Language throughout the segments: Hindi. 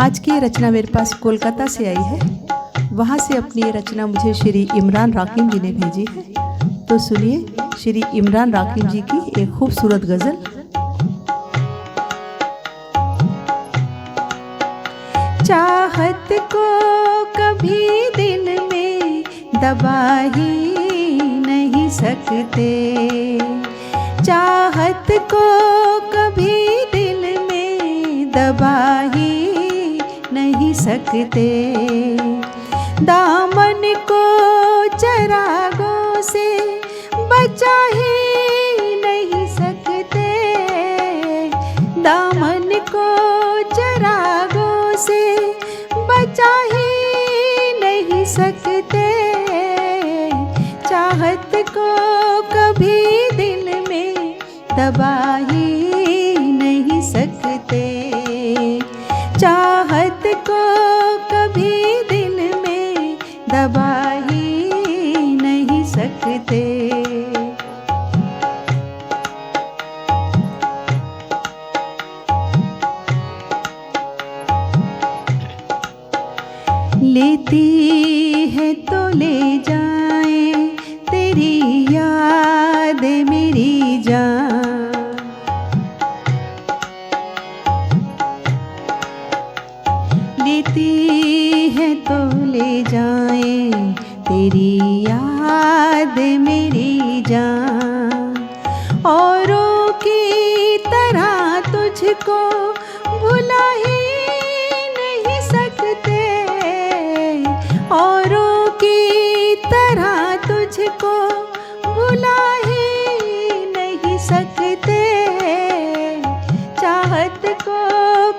आज की ये रचना मेरे पास कोलकाता से आई है। वहाँ से अपनी ये रचना मुझे श्री इमरान राकिम जी ने भेजी है। तो सुनिए श्री इमरान राकिम जी की एक खूबसूरत गज़ल। चाहत को कभी दिल में दबा ही नहीं सकते, चाहत को कभी दिल में दबा ही नहीं सकते। दामन को चरागों से बचा ही नहीं सकते, दामन को चरागों से बचा ही नहीं सकते। चाहत को कभी दिल में दबा ही नहीं सकते, चाहत को कभी दिल में दबा ही नहीं सकते। लेती है तो ले जाए तेरी याद मेरी जान, लेती है तो ले जाए तेरी याद मेरी जान। औरों की तरह तुझको भुला ही नहीं सकते, औरों की तरह तुझको भुला ही नहीं सकते। चाहत को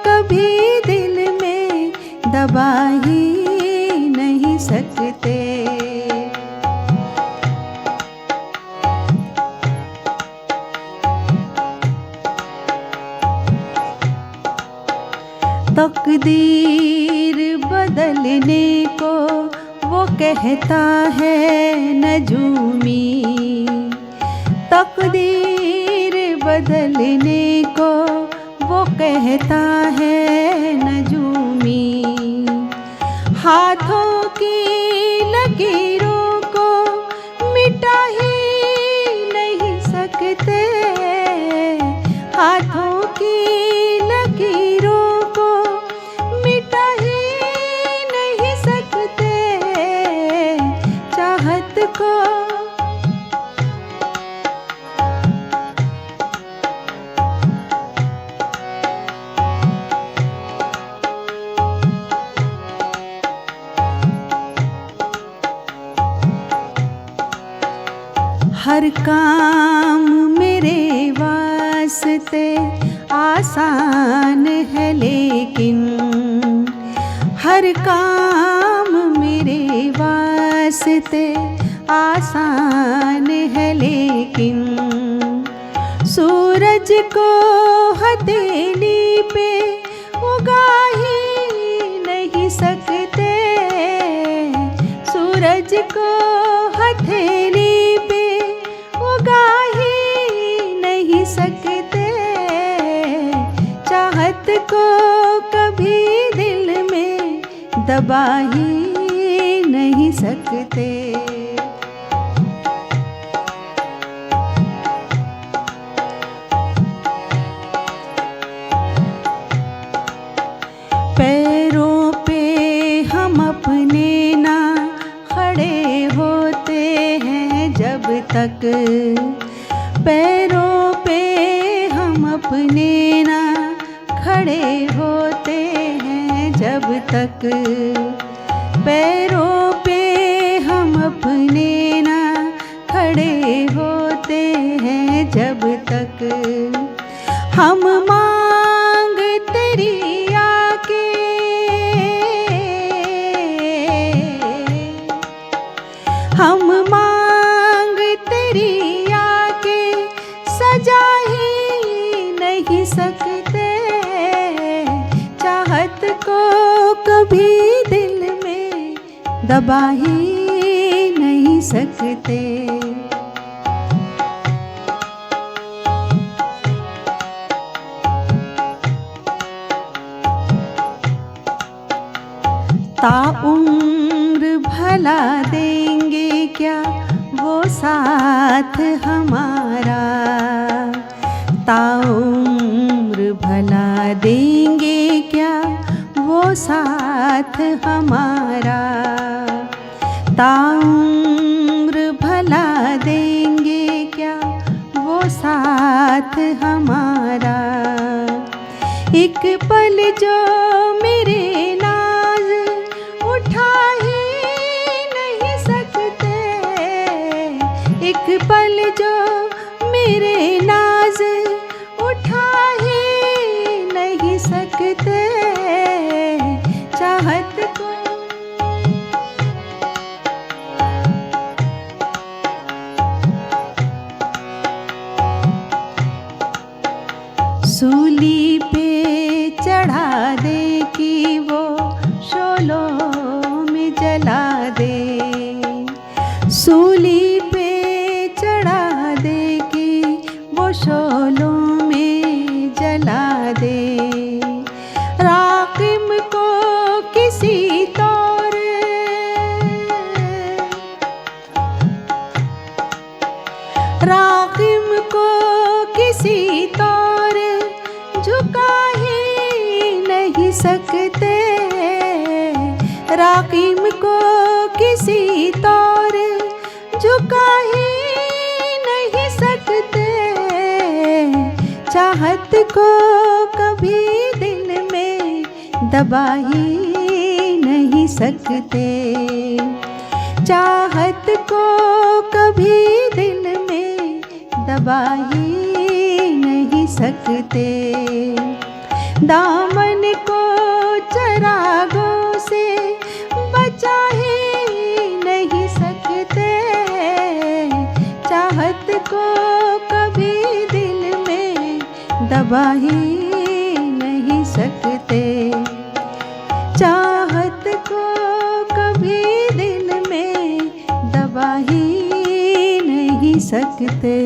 कभी दिल में दबा ही नहीं सकते। तकदीर बदलने को वो कहता है नजूमी, तकदीर बदलने को वो कहता है नजूमी। हाथों की लकीरों को मिटा ही नहीं सकते, हाथों की लकीरों को मिटा ही नहीं सकते। चाहत को हर काम मेरे वास्ते आसान है, लेकिन हर काम मेरे वास्ते आसान है, लेकिन सूरज को हथेली पे उगा ही नहीं सकते, सूरज को हथेली पे उगा ही नहीं सकते। चाहत को कभी दिल में दबा ही नहीं सकते। पैरों पे हम अपने ना खड़े होते हैं जब तक, पैरों पे हम अपने ना खड़े होते हैं जब तक, पैरों पे हम अपने ना खड़े होते हैं जब तक। हम मांग तेरी आके, हम मांग तेरी आके सजा ही नहीं सकते। चाहत को कभी दिल में दबा ही नहीं सकते। ताउम्र भला देंगे क्या वो साथ हमारा, ताउम्र भला देंगे क्या वो साथ हमारा, ताउम्र भला देंगे क्या वो साथ हमारा। एक पल जो मेरे नाज उठा ही नहीं सकते, एक पल जो मेरे नाज उठा ही नहीं सकते, चाहत को सूली पे चढ़ा दे कि वो शोलों में जला दे, सूली पे चढ़ा दे कि वो शोलों में जला दे। राकिम को किसी तौर, राकिम को किसी तौर झुका ही नहीं सकते, राकिम को किसी तौर झुका ही नहीं सकते, चाहत को कभी दिल में दबा ही नहीं सकते, चाहत को कभी दिल में दबा ही नहीं सकते। दामन को चरागों से बचा ही नहीं सकते, चाहत को कभी दिल में दबा ही नहीं सकते, चाहत को कभी दिल में दबा ही नहीं सकते।